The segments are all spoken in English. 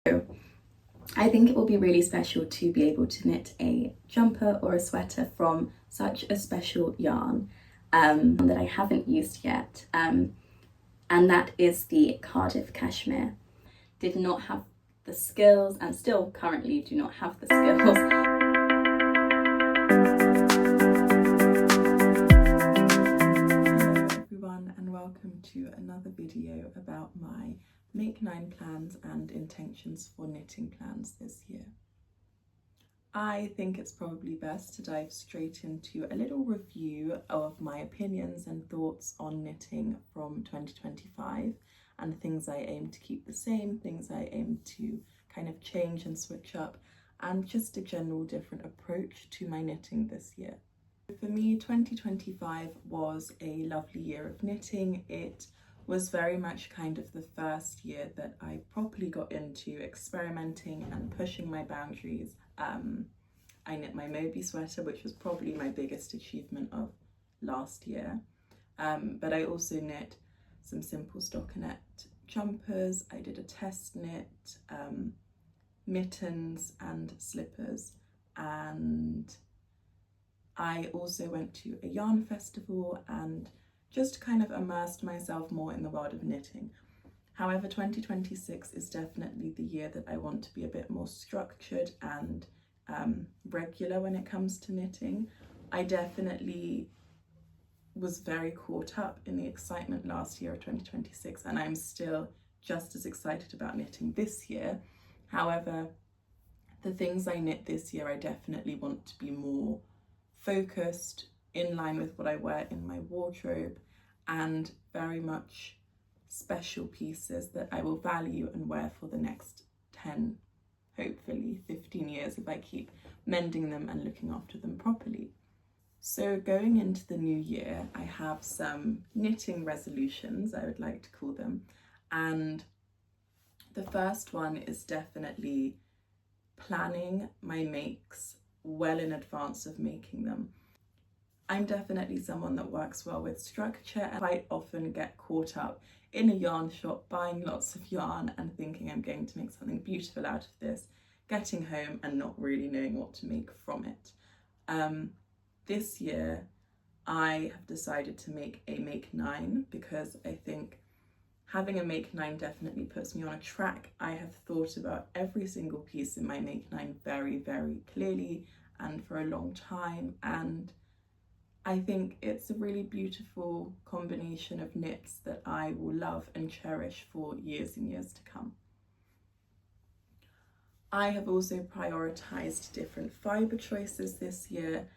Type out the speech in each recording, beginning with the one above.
I think it will be really special to be able to knit a jumper or a sweater from such a special yarn that I haven't used yet, and that is the Cardiff cashmere. Did not have the skills, and still currently do not have the skills. Hello everyone, and welcome to another video about my Make 9 plans and intentions for knitting plans this year. I think it's probably best to dive straight into a little review of my opinions and thoughts on knitting from 2025 and things I aim to keep the same, things I aim to kind of change and switch up, and just a general different approach to my knitting this year. For me, 2025 was a lovely year of knitting. It was very much kind of the first year that I properly got into experimenting and pushing my boundaries. I knit my Moby sweater, which was probably my biggest achievement of last year. But I also knit some simple stockinette jumpers. I did a test knit, mittens and slippers, and I also went to a yarn festival and just kind of immersed myself more in the world of knitting. However, 2026 is definitely the year that I want to be a bit more structured and regular when it comes to knitting. I definitely was very caught up in the excitement last year of 2026, and I'm still just as excited about knitting this year. However, the things I knit this year, I definitely want to be more focused, in line with what I wear in my wardrobe, and very much special pieces that I will value and wear for the next 10, hopefully 15 years if I keep mending them and looking after them properly. So going into the new year, I have some knitting resolutions, I would like to call them, and the first one is definitely planning my makes well in advance of making them. I'm definitely someone that works well with structure and quite often get caught up in a yarn shop buying lots of yarn and thinking I'm going to make something beautiful out of this, getting home and not really knowing what to make from it. This year I have decided to make a Make 9 because I think having a Make 9 definitely puts me on a track. I have thought about every single piece in my Make 9 very, very clearly and for a long time, and I think it's a really beautiful combination of knits that I will love and cherish for years and years to come. I have also prioritised different fibre choices this year.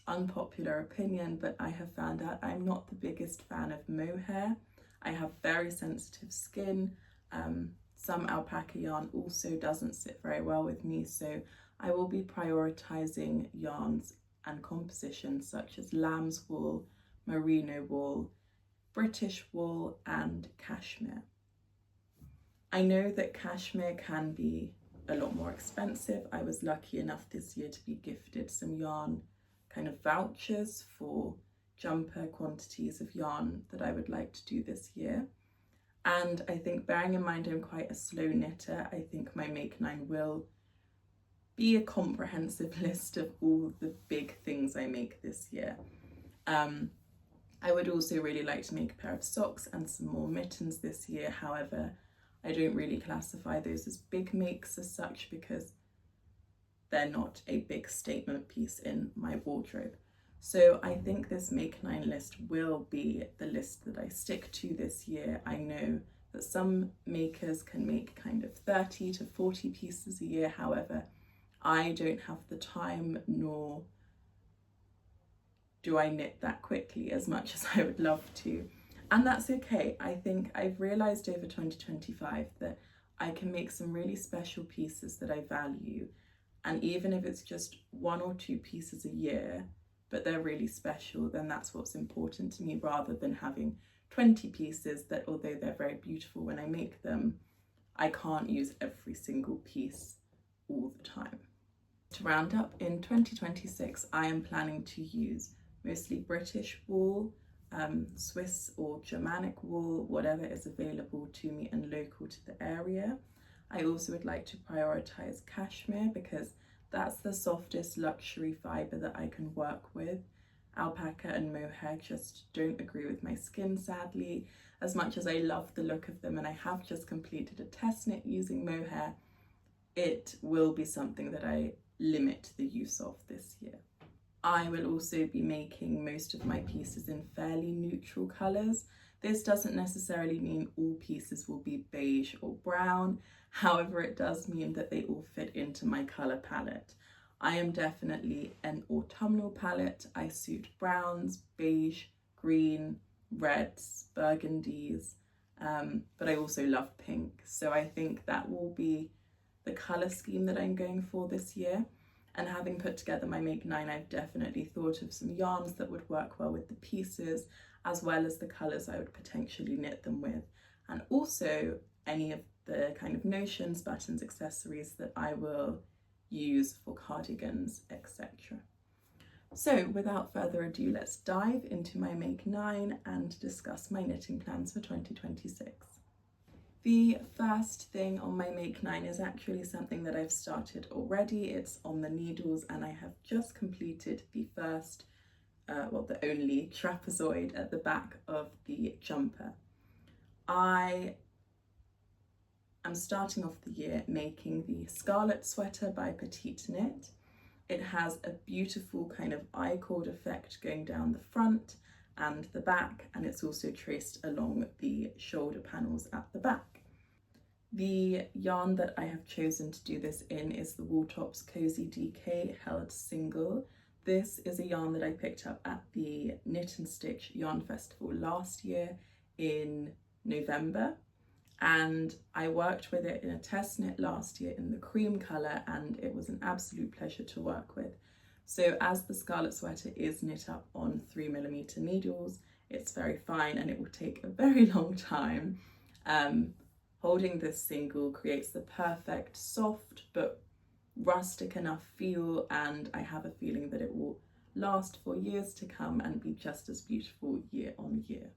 Unpopular opinion, but I have found out I'm not the biggest fan of mohair. I have very sensitive skin. Some alpaca yarn also doesn't sit very well with me, so I will be prioritising yarns and compositions such as lamb's wool, merino wool, British wool and cashmere. I know that cashmere can be a lot more expensive. I was lucky enough this year to be gifted some yarn kind of vouchers for jumper quantities of yarn that I would like to do this year. And I think, bearing in mind I'm quite a slow knitter, I think my Make 9 will be a comprehensive list of all the big things I make this year. I would also really like to make a pair of socks and some more mittens this year. However, I don't really classify those as big makes as such because they're not a big statement piece in my wardrobe. So I think this Make 9 list will be the list that I stick to this year. I know that some makers can make kind of 30 to 40 pieces a year. However, I don't have the time, nor do I knit that quickly as much as I would love to. And that's okay. I think I've realised over 2025 that I can make some really special pieces that I value. And even if it's just 1 or 2 pieces a year, but they're really special, then that's what's important to me, rather than having 20 pieces that, although they're very beautiful when I make them, I can't use every single piece all the time. To round up, in 2026, I am planning to use mostly British wool, Swiss or Germanic wool, whatever is available to me and local to the area. I also would like to prioritize cashmere because that's the softest luxury fibre that I can work with. Alpaca and mohair just don't agree with my skin, sadly. As much as I love the look of them, and I have just completed a test knit using mohair, it will be something that I limit the use of this year. I will also be making most of my pieces in fairly neutral colours. This doesn't necessarily mean all pieces will be beige or brown. However, it does mean that they all fit into my colour palette. I am definitely an autumnal palette. I suit browns, beige, green, reds, burgundies, but I also love pink. So I think that will be the colour scheme that I'm going for this year. And having put together my Make 9, I've definitely thought of some yarns that would work well with the pieces, as well as the colours I would potentially knit them with, and also any of the kind of notions, buttons, accessories that I will use for cardigans, etc. So without further ado, let's dive into my Make 9 and discuss my knitting plans for 2026. The first thing on my Make 9 is actually something that I've started already. It's on the needles, and I have just completed the first, the only trapezoid at the back of the jumper. I am starting off the year making the Scarlet Sweater by PetiteKnit. It has a beautiful kind of I-cord effect going down the front and the back, and it's also traced along the shoulder panels at the back. The yarn that I have chosen to do this in is the Wooltops Cozy DK Held Single. This is a yarn that I picked up at the Knit and Stitch Yarn Festival last year in November, and I worked with it in a test knit last year in the cream colour, and it was an absolute pleasure to work with. So as the Scarlet Sweater is knit up on 3mm needles, it's very fine and it will take a very long time. Holding this single creates the perfect soft but rustic enough feel, and I have a feeling that it will last for years to come and be just as beautiful year on year.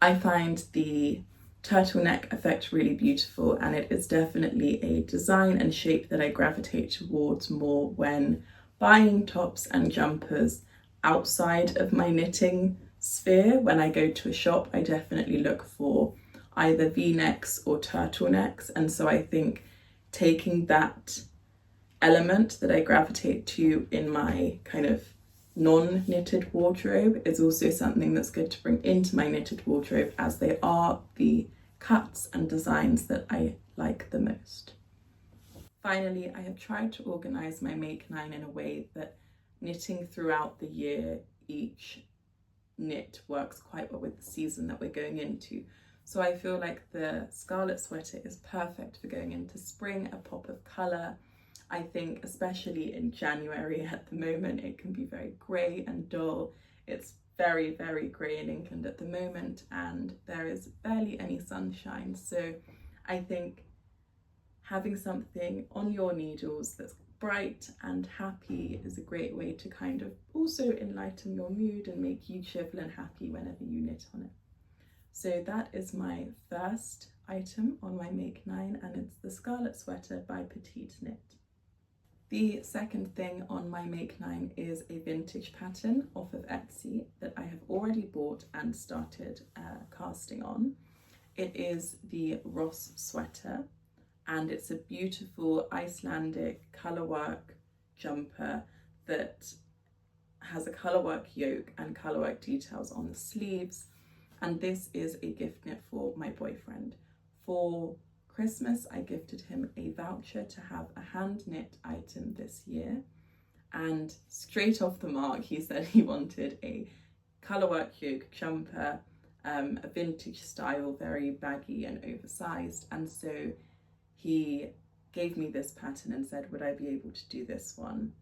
I find the turtleneck effect really beautiful, and it is definitely a design and shape that I gravitate towards more when buying tops and jumpers outside of my knitting sphere. When I go to a shop, I definitely look for either V-necks or turtlenecks, and so I think taking that element that I gravitate to in my kind of non-knitted wardrobe is also something that's good to bring into my knitted wardrobe, as they are the cuts and designs that I like the most. Finally, I have tried to organise my Make 9 in a way that knitting throughout the year, each knit works quite well with the season that we're going into. So I feel like the Scarlet Sweater is perfect for going into spring, a pop of colour. I think especially in January at the moment, it can be very grey and dull. It's very, very grey in England at the moment, and there is barely any sunshine. So I think having something on your needles that's bright and happy is a great way to kind of also enlighten your mood and make you cheerful and happy whenever you knit on it. So that is my first item on my Make 9, and it's the Scarlet Sweater by PetiteKnit. The second thing on my Make 9 is a vintage pattern off of Etsy that I have already bought and started casting on. It is the Ross Sweater, and it's a beautiful Icelandic colourwork jumper that has a colourwork yoke and colourwork details on the sleeves. And this is a gift knit for my boyfriend. For Christmas, I gifted him a voucher to have a hand knit item this year. And straight off the mark, he said he wanted a colourwork yoke jumper, a vintage style, very baggy and oversized. And so he gave me this pattern and said, would I be able to do this one?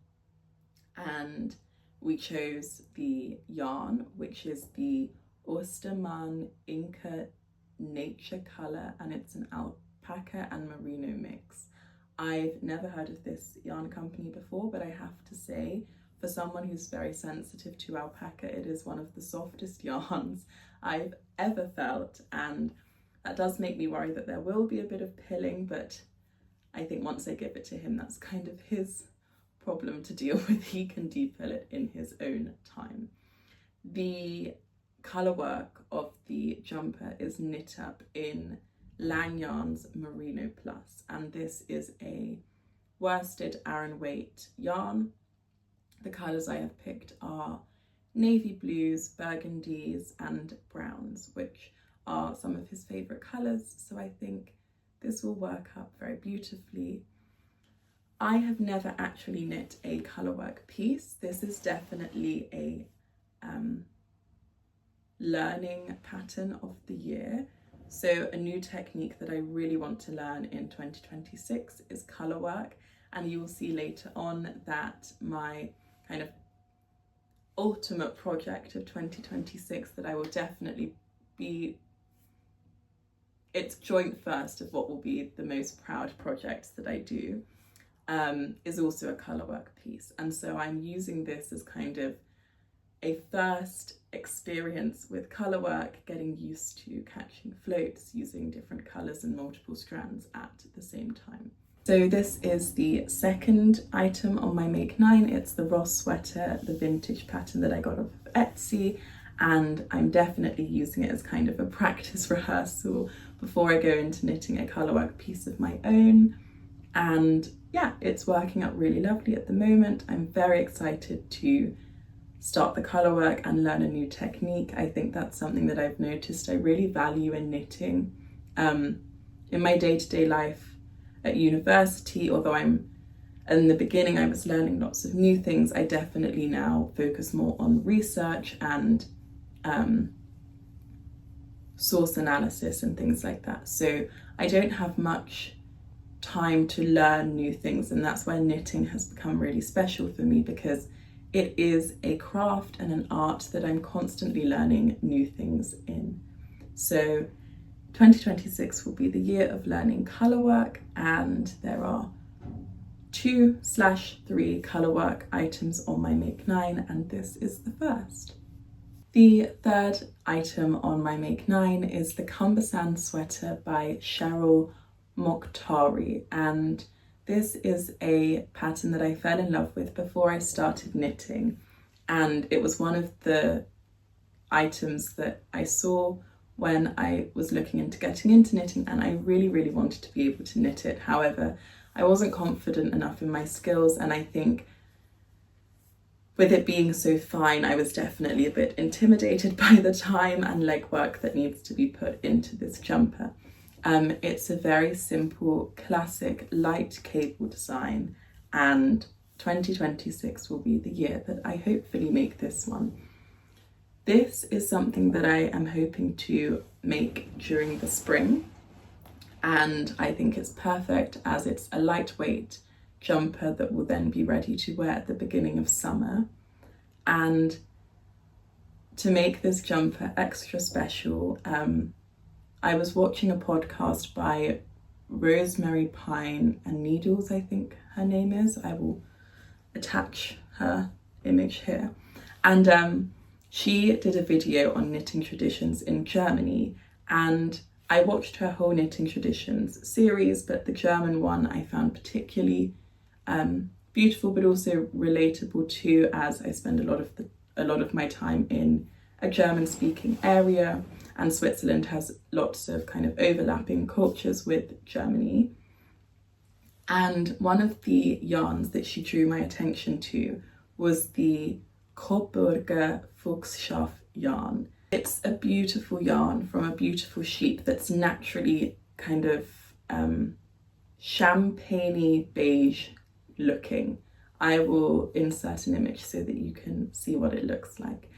And we chose the yarn, which is the Austermann Inca Nature Colour, and it's an Alpaca and Merino mix. I've never heard of this yarn company before, but I have to say, for someone who's very sensitive to alpaca, it is one of the softest yarns I've ever felt, and that does make me worry that there will be a bit of pilling, but I think once I give it to him, that's kind of his problem to deal with. He can defill it in his own time. The colour work of the jumper is knit up in Lang Yarn's Merino Plus, and this is a worsted Aran weight yarn. The colours I have picked are navy blues, burgundies and browns, which are some of his favourite colours, so I think this will work up very beautifully. I have never actually knit a colourwork piece. This is definitely a learning pattern of the year. So a new technique that I really want to learn in 2026 is colourwork, and you will see later on that my kind of ultimate project of 2026 that I will definitely be, it's joint first of what will be the most proud projects that I do, is also a colourwork piece. And so I'm using this as kind of a first experience with colourwork, getting used to catching floats, using different colours and multiple strands at the same time. So this is the second item on my Make 9. It's the Ross sweater, the vintage pattern that I got off of Etsy, and I'm definitely using it as kind of a practice rehearsal before I go into knitting a colourwork piece of my own. And yeah, it's working out really lovely at the moment. I'm very excited to start the colourwork and learn a new technique. I think that's something that I've noticed I really value in knitting. In my day-to-day life at university, although in the beginning I was learning lots of new things, I definitely now focus more on research and source analysis and things like that. So I don't have much time to learn new things, and that's why knitting has become really special for me, because it is a craft and an art that I'm constantly learning new things in. So 2026 will be the year of learning colourwork, and there are 2/3 colourwork items on my Make 9, and this is the first. The third item on my Make 9 is the Cumbersand sweater by Cheryl Mokhtari, and this is a pattern that I fell in love with before I started knitting, and it was one of the items that I saw when I was looking into getting into knitting, and I really, really wanted to be able to knit it. However, I wasn't confident enough in my skills, and I think with it being so fine, I was definitely a bit intimidated by the time and legwork that needs to be put into this jumper. It's a very simple, classic, light cable design, and 2026 will be the year that I hopefully make this one. This is something that I am hoping to make during the spring, and I think it's perfect as it's a lightweight jumper that will then be ready to wear at the beginning of summer. And to make this jumper extra special, I was watching a podcast by Rosemary Pine and Needles, I think her name is. I will attach her image here. And she did a video on knitting traditions in Germany, and I watched her whole knitting traditions series, but the German one I found particularly beautiful, but also relatable too, as I spend a lot of my time in a German-speaking area, and Switzerland has lots of kind of overlapping cultures with Germany. And one of the yarns that she drew my attention to was the Coburger Fuchsschaf yarn. It's a beautiful yarn from a beautiful sheep that's naturally kind of champagne-y beige looking. I will insert an image so that you can see what it looks like.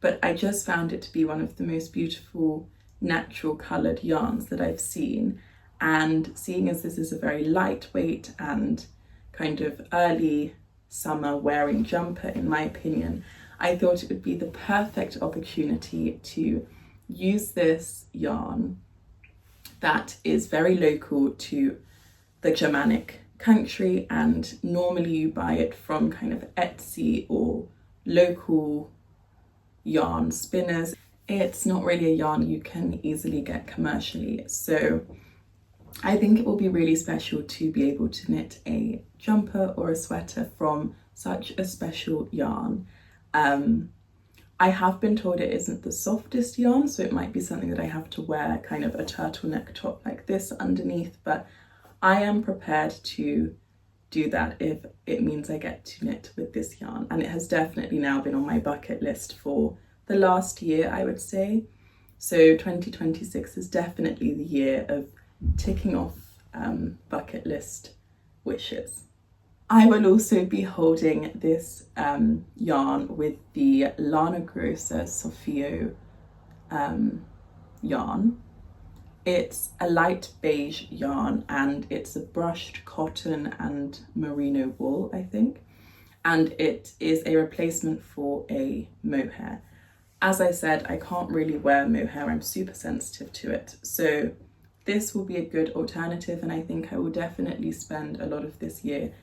But I just found it to be one of the most beautiful natural coloured yarns that I've seen. And seeing as this is a very lightweight and kind of early summer wearing jumper, in my opinion, I thought it would be the perfect opportunity to use this yarn that is very local to the Germanic country, and normally you buy it from kind of Etsy or local yarn spinners. It's not really a yarn you can easily get commercially, so I think it will be really special to be able to knit a jumper or a sweater from such a special yarn. I have been told it isn't the softest yarn, so it might be something that I have to wear kind of a turtleneck top like this underneath, but I am prepared to do that if it means I get to knit with this yarn. And it has definitely now been on my bucket list for the last year, I would say. So 2026 is definitely the year of ticking off bucket list wishes. I will also be holding this yarn with the Lana Grossa Sophio yarn. It's a light beige yarn and it's a brushed cotton and merino wool, I think. And it is a replacement for a mohair. As I said, I can't really wear mohair, I'm super sensitive to it. So this will be a good alternative, and I think I will definitely spend a lot of this year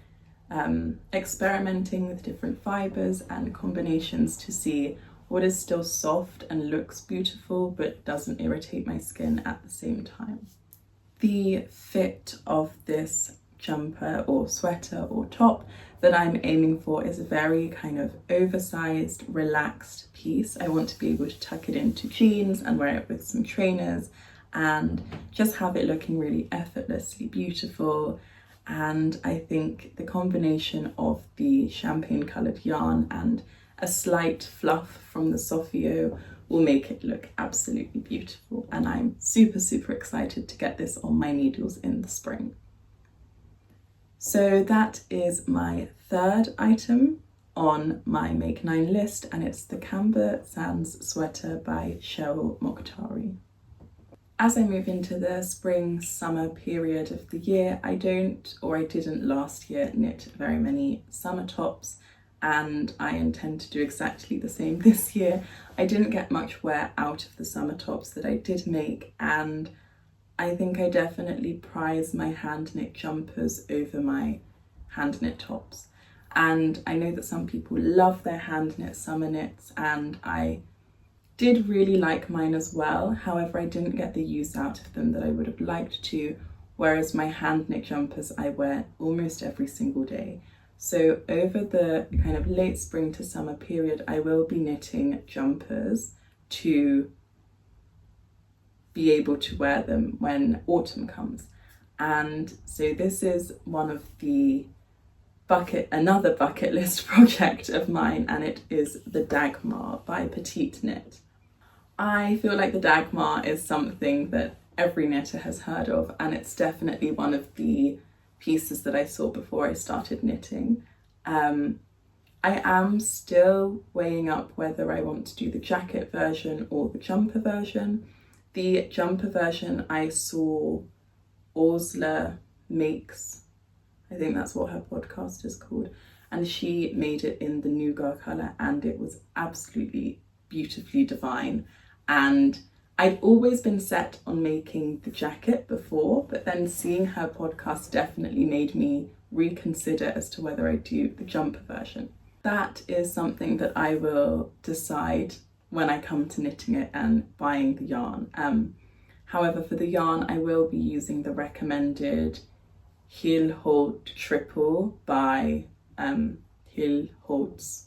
experimenting with different fibres and combinations to see what is still soft and looks beautiful but doesn't irritate my skin at the same time. The fit of this jumper or sweater or top that I'm aiming for is a very kind of oversized, relaxed piece. I want to be able to tuck it into jeans and wear it with some trainers and just have it looking really effortlessly beautiful. And I think the combination of the champagne coloured yarn and a slight fluff from the Sophio will make it look absolutely beautiful. And I'm super, super excited to get this on my needles in the spring. So that is my third item on my Make 9 list, and it's the Camber Sands sweater by Cheryl Mokhtari. As I move into the spring-summer period of the year, I didn't last year knit very many summer tops, and I intend to do exactly the same this year. I didn't get much wear out of the summer tops that I did make, and I think I definitely prize my hand knit jumpers over my hand knit tops. And I know that some people love their hand knit summer knits, and I did really like mine as well. However, I didn't get the use out of them that I would have liked to, whereas my hand knit jumpers I wear almost every single day. So over the kind of late spring to summer period, I will be knitting jumpers to be able to wear them when autumn comes. And so this is one of the another bucket list project of mine, and it is the Dagmar by PetiteKnit. I feel like the Dagmar is something that every knitter has heard of, and it's definitely one of the pieces that I saw before I started knitting. I am still weighing up whether I want to do the jacket version or the jumper version. The jumper version I saw Ursula makes, I think that's what her podcast is called, and she made it in the nougat colour, and it was absolutely beautifully divine. And I'd always been set on making the jacket before, but then seeing her podcast definitely made me reconsider as to whether I do the jumper version. That is something that I will decide when I come to knitting it and buying the yarn. However, for the yarn, I will be using the recommended Heel-Holt Triple by Heel-Holt's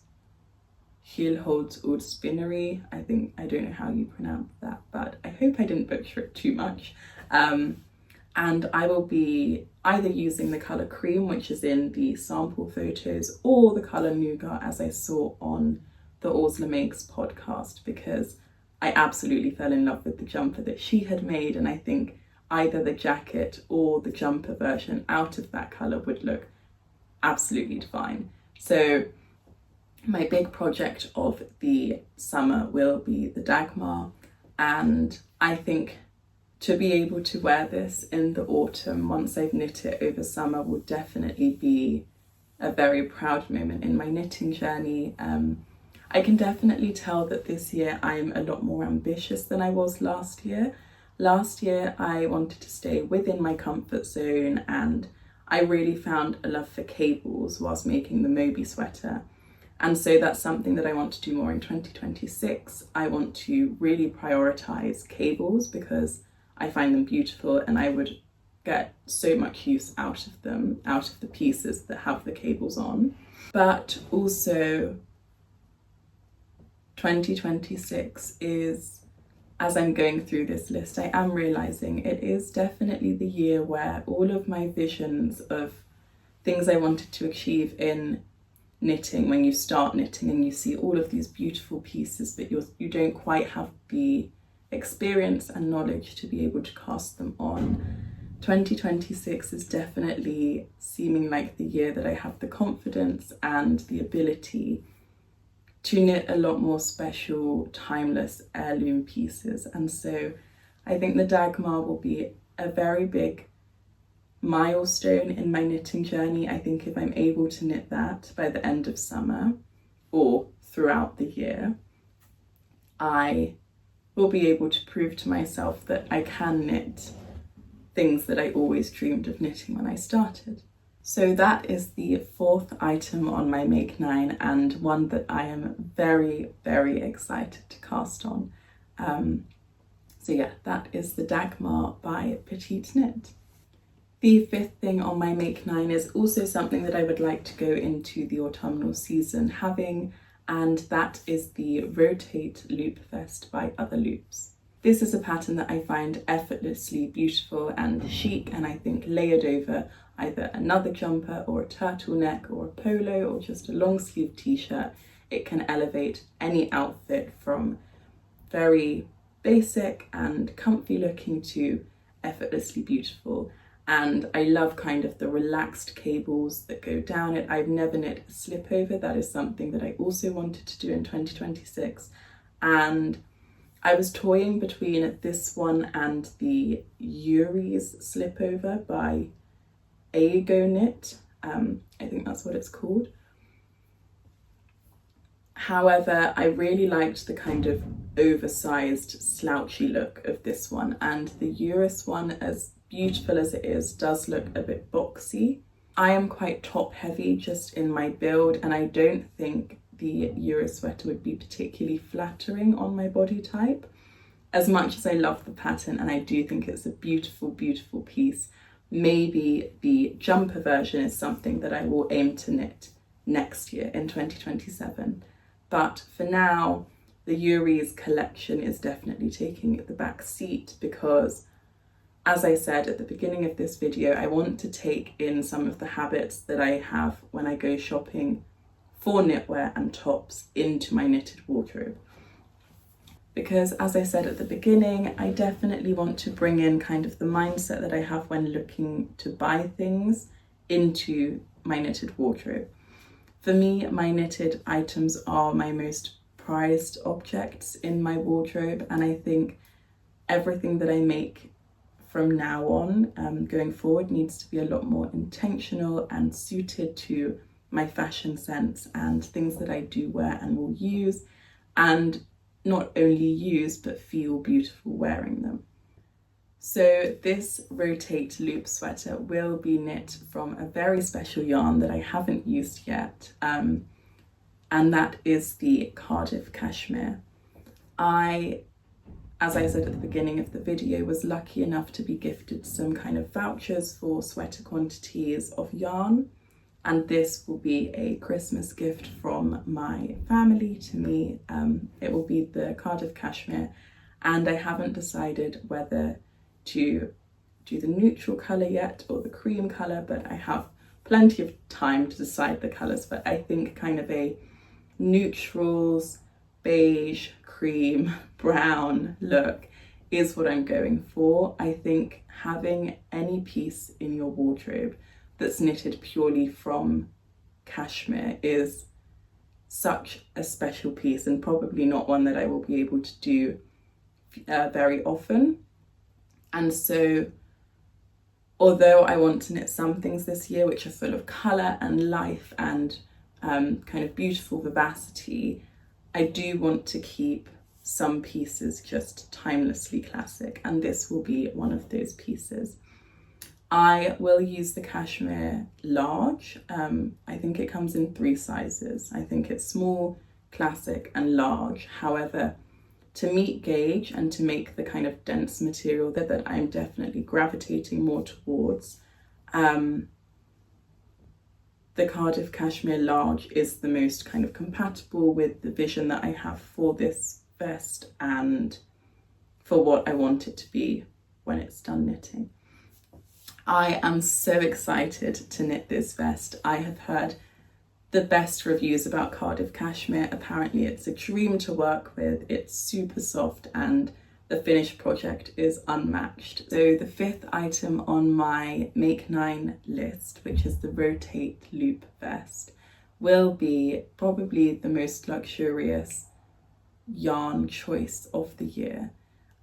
Oud Spinnery. I don't know how you pronounce that, but I hope I didn't butcher it too much. And I will be either using the colour cream, which is in the sample photos, or the colour nougat as I saw on the Ursula Makes podcast, because I absolutely fell in love with the jumper that she had made, and I think either the jacket or the jumper version out of that colour would look absolutely divine. So my big project of the summer will be the Dagmar, and I think to be able to wear this in the autumn once I've knit it over summer will definitely be a very proud moment in my knitting journey. I can definitely tell that this year I'm a lot more ambitious than I was last year. Last year I wanted to stay within my comfort zone, and I really found a love for cables whilst making the Moby sweater. And so that's something that I want to do more in 2026. I want to really prioritise cables because I find them beautiful, and I would get so much use out of them, out of the pieces that have the cables on. But also 2026 is, as I'm going through this list, I am realizing it is definitely the year where all of my visions of things I wanted to achieve in knitting, when you start knitting and you see all of these beautiful pieces, but you don't quite have the experience and knowledge to be able to cast them on. 2026 is definitely seeming like the year that I have the confidence and the ability to knit a lot more special, timeless heirloom pieces. And so I think the Dagmar will be a very big milestone in my knitting journey. I think if I'm able to knit that by the end of summer or throughout the year, I will be able to prove to myself that I can knit things that I always dreamed of knitting when I started. So that is the fourth item on my Make 9, and one that I am very, very excited to cast on. So yeah, that is the Dagmar by PetiteKnit. The fifth thing on my Make 9 is also something that I would like to go into the autumnal season having, and that is the Rotate Loop Vest by Other Loops. This is a pattern that I find effortlessly beautiful and chic, and I think layered over either another jumper or a turtleneck or a polo or just a long sleeve t-shirt, it can elevate any outfit from very basic and comfy looking to effortlessly beautiful. And I love kind of the relaxed cables that go down it. I've never knit a slip over. That is something that I also wanted to do in 2026. And I was toying between this one and the Yuri's slipover by PetiteKnit. I think that's what it's called. However, I really liked the kind of oversized slouchy look of this one, and the Yuri's one, as beautiful as it is, does look a bit boxy. I am quite top heavy just in my build, and I don't think the Euro sweater would be particularly flattering on my body type. As much as I love the pattern and I do think it's a beautiful, beautiful piece, maybe the jumper version is something that I will aim to knit next year in 2027. But for now, the Yuri's collection is definitely taking the back seat because, as I said at the beginning of this video, I want to take in some of the habits that I have when I go shopping for knitwear and tops into my knitted wardrobe. Because as I said at the beginning, I definitely want to bring in kind of the mindset that I have when looking to buy things into my knitted wardrobe. For me, my knitted items are my most prized objects in my wardrobe, and I think everything that I make from now on, going forward, needs to be a lot more intentional and suited to my fashion sense and things that I do wear and will use, and not only use but feel beautiful wearing them. So this Rotate Loop sweater will be knit from a very special yarn that I haven't used yet, and that is the Cardiff Cashmere. As I said at the beginning of the video, was lucky enough to be gifted some kind of vouchers for sweater quantities of yarn, and this will be a Christmas gift from my family to me. It will be the Cardiff Cashmere, and I haven't decided whether to do the neutral colour yet or the cream colour, but I have plenty of time to decide the colours. But I think kind of a neutrals, beige, cream, brown look is what I'm going for. I think having any piece in your wardrobe that's knitted purely from cashmere is such a special piece, and probably not one that I will be able to do very often. And so, although I want to knit some things this year which are full of colour and life and kind of beautiful vivacity, I do want to keep some pieces just timelessly classic, and this will be one of those pieces. I will use the cashmere large. I think it comes in 3 sizes. I think it's small, classic and large. However, to meet gauge and to make the kind of dense material that I'm definitely gravitating more towards, the Cardiff Cashmere Large is the most kind of compatible with the vision that I have for this vest and for what I want it to be when it's done knitting. I am so excited to knit this vest. I have heard the best reviews about Cardiff Cashmere. Apparently it's a dream to work with, it's super soft, and the finished project is unmatched. So the fifth item on my Make 9 list, which is the Rotate Loop Vest, will be probably the most luxurious yarn choice of the year.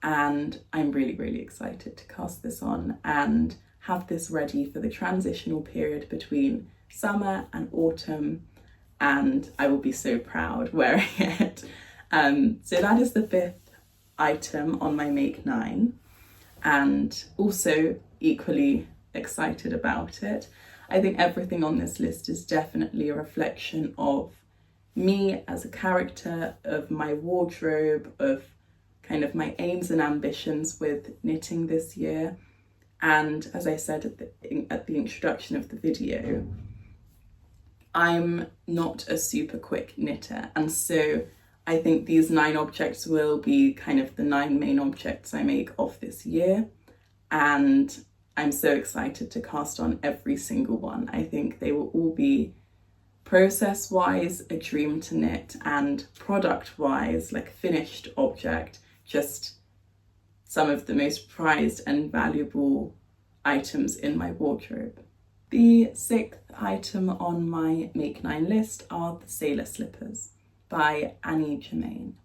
And I'm really, really excited to cast this on and have this ready for the transitional period between summer and autumn, and I will be so proud wearing it. So that is the fifth item on my Make 9, and also equally excited about it. I think everything on this list is definitely a reflection of me as a character, of my wardrobe, of kind of my aims and ambitions with knitting this year. And as I said at the introduction of the video, I'm not a super quick knitter, and so I think these 9 objects will be kind of the 9 main objects I make of this year, and I'm so excited to cast on every single one. I think they will all be process-wise a dream to knit, and product-wise, like finished object, just some of the most prized and valuable items in my wardrobe. The sixth item on my Make 9 list are the Sailor Slippers by Annie Germain.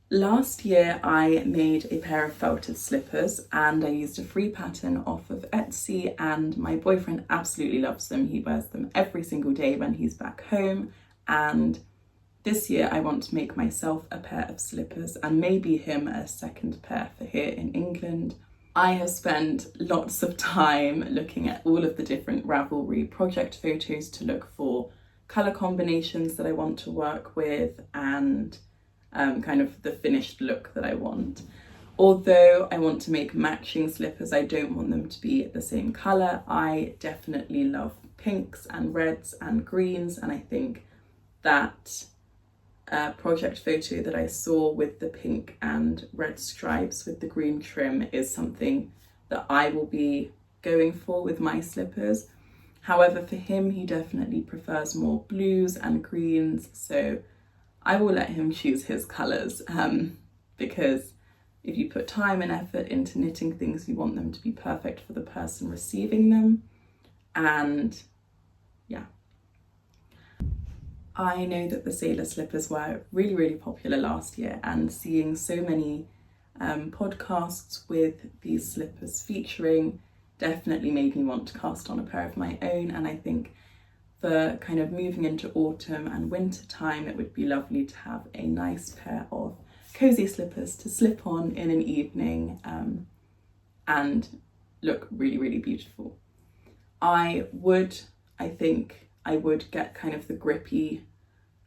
Last year I made a pair of felted slippers and I used a free pattern off of Etsy, and my boyfriend absolutely loves them. He wears them every single day when he's back home, and this year I want to make myself a pair of slippers and maybe him a second pair for here in England. I have spent lots of time looking at all of the different Ravelry project photos to look for colour combinations that I want to work with and kind of the finished look that I want. Although I want to make matching slippers, I don't want them to be the same colour. I definitely love pinks and reds and greens, and I think that project photo that I saw with the pink and red stripes with the green trim is something that I will be going for with my slippers. However, for him, he definitely prefers more blues and greens, so I will let him choose his colours, because if you put time and effort into knitting things, you want them to be perfect for the person receiving them. And yeah. I know that the Sailor Slippers were really, really popular last year, and seeing so many podcasts with these slippers featuring definitely made me want to cast on a pair of my own. And I think for kind of moving into autumn and winter time, it would be lovely to have a nice pair of cozy slippers to slip on in an evening and look really, really beautiful. I think I would get kind of the grippy,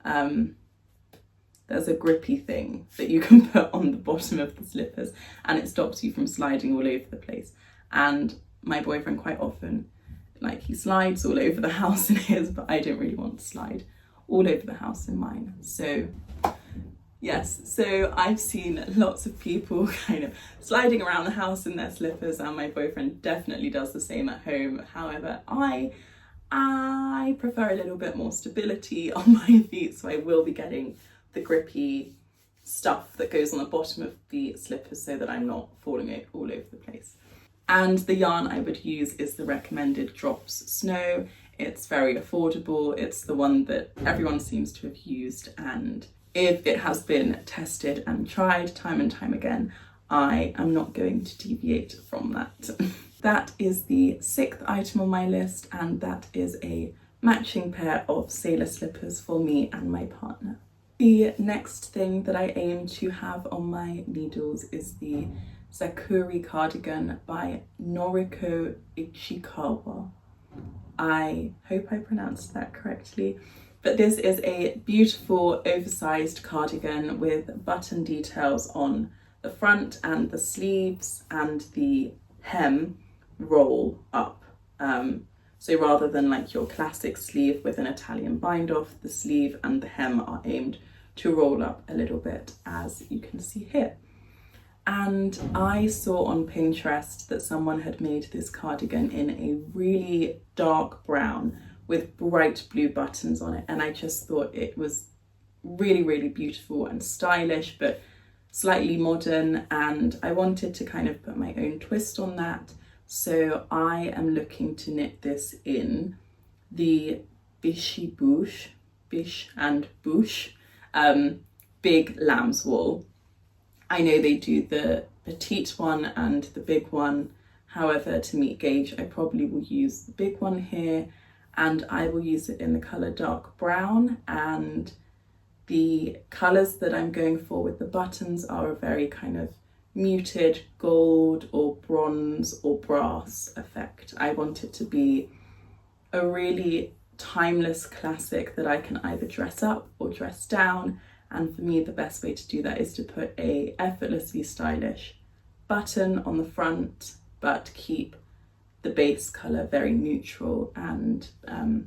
there's a grippy thing that you can put on the bottom of the slippers and it stops you from sliding all over the place. And my boyfriend quite often, like, he slides all over the house in his, but I don't really want to slide all over the house in mine. So yes, so I've seen lots of people kind of sliding around the house in their slippers, and my boyfriend definitely does the same at home. However, I prefer a little bit more stability on my feet, so I will be getting the grippy stuff that goes on the bottom of the slippers so that I'm not falling all over the place. And the yarn I would use is the recommended Drops Snow. It's very affordable. It's the one that everyone seems to have used, and if it has been tested and tried time and time again, I am not going to deviate from that. That is the sixth item on my list, and that is a matching pair of Sailor Slippers for me and my partner. The next thing that I aim to have on my needles is the Sakuri cardigan by Noriko Ichikawa. I hope I pronounced that correctly. But this is a beautiful oversized cardigan with button details on the front, and the sleeves and the hem roll up. So rather than like your classic sleeve with an Italian bind off, the sleeve and the hem are aimed to roll up a little bit, as you can see here. And I saw on Pinterest that someone had made this cardigan in a really dark brown with bright blue buttons on it, and I just thought it was really, really beautiful and stylish, but slightly modern, and I wanted to kind of put my own twist on that. So I am looking to knit this in the Biche and Bouche big lamb's wool. I know they do the petite one and the big one. However, to meet gauge, I probably will use the big one here, and I will use it in the colour dark brown, and the colours that I'm going for with the buttons are a very kind of muted gold or bronze or brass effect. I want it to be a really timeless classic that I can either dress up or dress down, and for me the best way to do that is to put a effortlessly stylish button on the front but keep the base colour very neutral and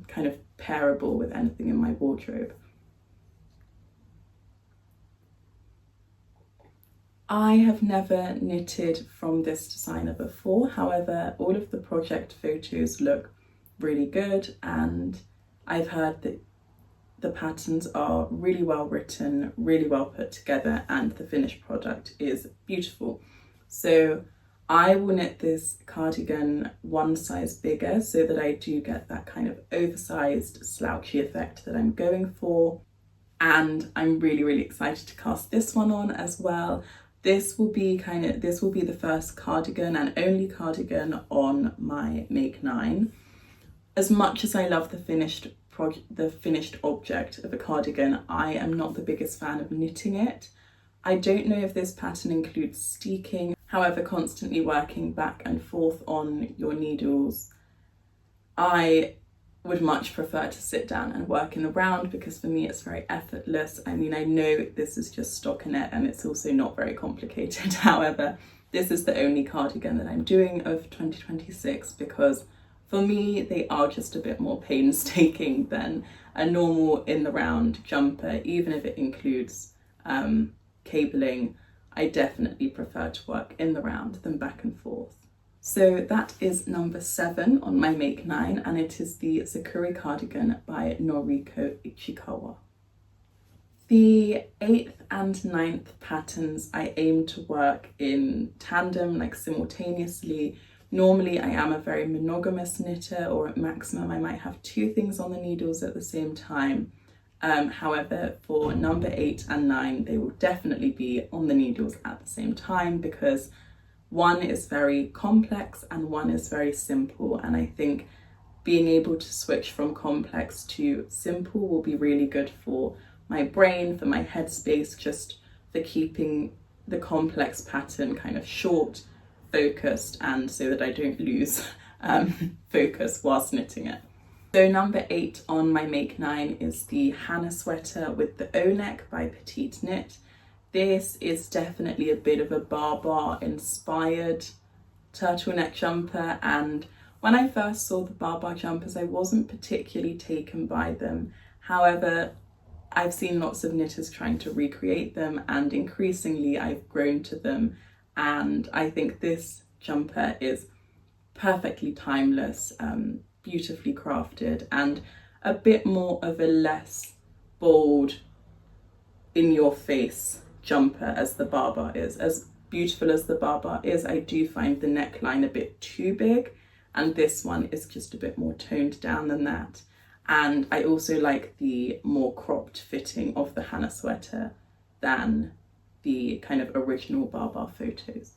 kind of pairable with anything in my wardrobe. I have never knitted from this designer before, however all of the project photos look really good, and I've heard that the patterns are really well written, really well put together, and the finished product is beautiful. So I will knit this cardigan one size bigger so that I do get that kind of oversized slouchy effect that I'm going for, and I'm really, really excited to cast this one on as well. This will be the first cardigan and only cardigan on my Make 9. As much as I love the finished object of a cardigan, I am not the biggest fan of knitting it. I don't know if this pattern includes steeking, however, constantly working back and forth on your needles, I would much prefer to sit down and work in the round, because for me it's very effortless. I mean, I know this is just stockinette and it's also not very complicated. However, this is the only cardigan that I'm doing of 2026 because for me they are just a bit more painstaking than a normal in the round jumper. Even if it includes cabling, I definitely prefer to work in the round than back and forth. So that is number 7 on my Make 9, and it is the Sakura cardigan by Noriko Ichikawa. The 8th and 9th patterns I aim to work in tandem, like simultaneously. Normally I am a very monogamous knitter, or at maximum I might have 2 things on the needles at the same time. However, for number 8 and 9, they will definitely be on the needles at the same time, because one is very complex and one is very simple, and I think being able to switch from complex to simple will be really good for my brain, for my headspace, just for keeping the complex pattern kind of short, focused, and so that I don't lose focus whilst knitting it. So number 8 on my Make 9 is the Hannah sweater with the O-neck by PetiteKnit. This is definitely a bit of a Barbar inspired turtleneck jumper, and when I first saw the Barbar jumpers I wasn't particularly taken by them. However, I've seen lots of knitters trying to recreate them, and increasingly I've grown to them, and I think this jumper is perfectly timeless, beautifully crafted, and a bit more of a less bold, in your face jumper as the Barbar is. As beautiful as the Barbar is, I do find the neckline a bit too big, and this one is just a bit more toned down than that. And I also like the more cropped fitting of the Hannah sweater than the kind of original Barbar photos.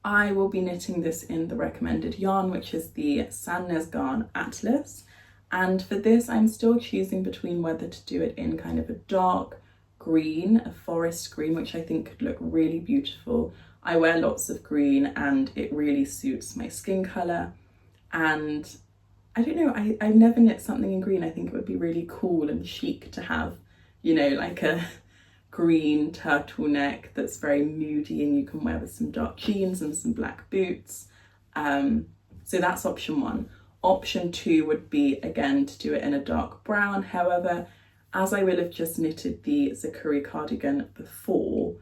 I will be knitting this in the recommended yarn, which is the Sandnes Garn Atlas, and for this I'm still choosing between whether to do it in kind of a dark green, a forest green, which I think could look really beautiful. I wear lots of green and it really suits my skin colour, and I don't know, I've never knit something in green. I think it would be really cool and chic to have, you know, like a green turtleneck that's very moody and you can wear with some dark jeans and some black boots. So that's option one. Option two would be, again, to do it in a dark brown. However, as I will have just knitted the Zakuri cardigan before,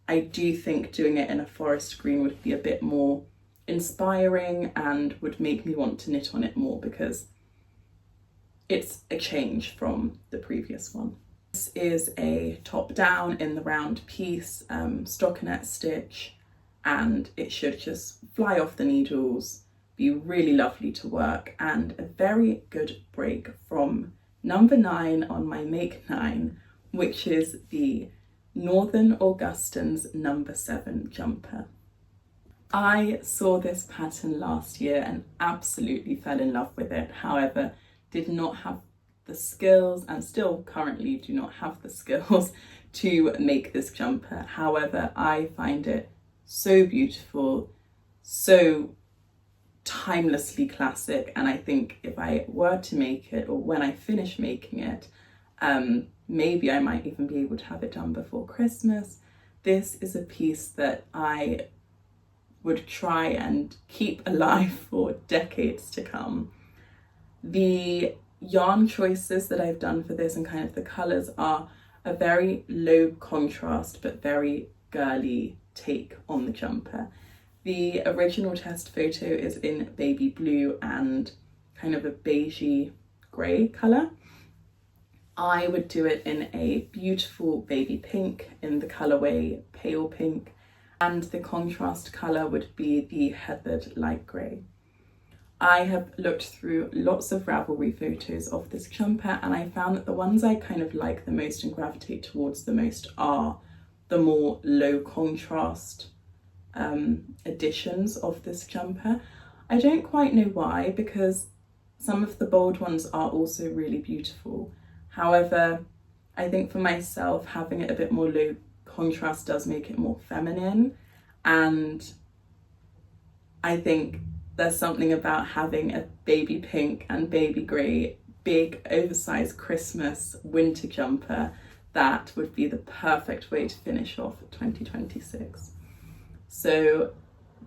I do think doing it in a forest green would be a bit more inspiring and would make me want to knit on it more because it's a change from the previous one. This is a top down in the round piece, stockinette stitch, and it should just fly off the needles, be really lovely to work, and a very good break from number 9 on my Make 9, which is the Northern Augustans number 7 jumper. I saw this pattern last year and absolutely fell in love with it. However, did not have the skills, and still currently do not have the skills to make this jumper. However, I find it so beautiful, so timelessly classic, and I think if I were to make it, or when I finish making it, maybe I might even be able to have it done before Christmas. This is a piece that I would try and keep alive for decades to come. The yarn choices that I've done for this and kind of the colours are a very low contrast but very girly take on the jumper. The original test photo is in baby blue and kind of a beigey grey colour. I would do it in a beautiful baby pink in the colourway pale pink, and the contrast colour would be the heathered light grey. I have looked through lots of Ravelry photos of this jumper and I found that the ones I kind of like the most and gravitate towards the most are the more low contrast editions of this jumper. I don't quite know why, because some of the bold ones are also really beautiful. However, I think for myself, having it a bit more low contrast does make it more feminine, and I think there's something about having a baby pink and baby grey big oversized Christmas winter jumper that would be the perfect way to finish off 2026. So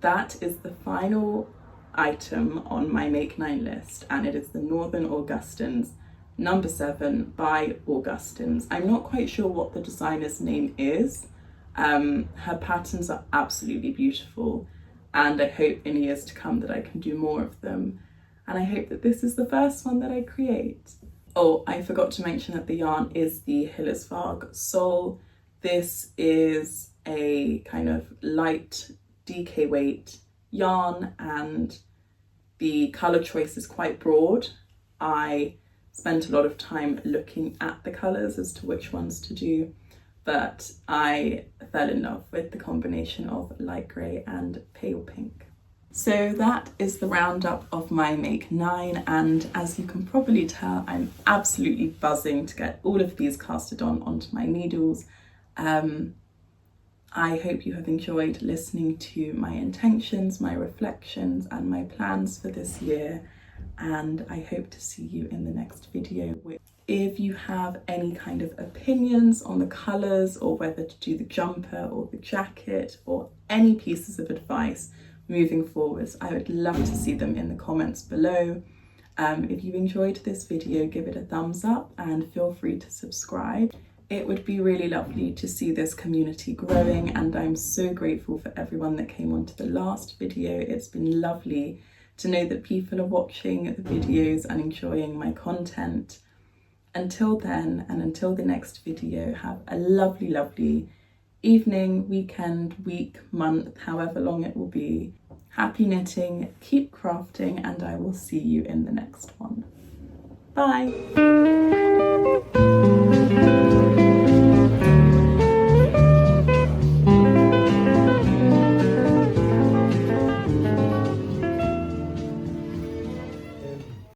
that is the final item on my Make 9 list, and it is the Northern Augustans number 7 by Augustans. I'm not quite sure what the designer's name is. Her patterns are absolutely beautiful, and I hope in years to come that I can do more of them, and I hope that this is the first one that I create. Oh, I forgot to mention that the yarn is the Hillersvåg Sol. This is a kind of light DK weight yarn and the colour choice is quite broad. I spent a lot of time looking at the colours as to which ones to do, but I fell in love with the combination of light grey and pale pink. So that is the roundup of my Make 9, and as you can probably tell, I'm absolutely buzzing to get all of these casted on onto my needles. I hope you have enjoyed listening to my intentions, my reflections and my plans for this year, and I hope to see you in the next video. If you have any kind of opinions on the colours or whether to do the jumper or the jacket or any pieces of advice moving forwards, I would love to see them in the comments below. If you enjoyed this video, give it a thumbs up and feel free to subscribe. It would be really lovely to see this community growing, and I'm so grateful for everyone that came onto the last video. It's been lovely to know that people are watching the videos and enjoying my content. Until then, and until the next video, have a lovely, lovely evening, weekend, week, month, however long it will be. Happy knitting, keep crafting, and I will see you in the next one. Bye!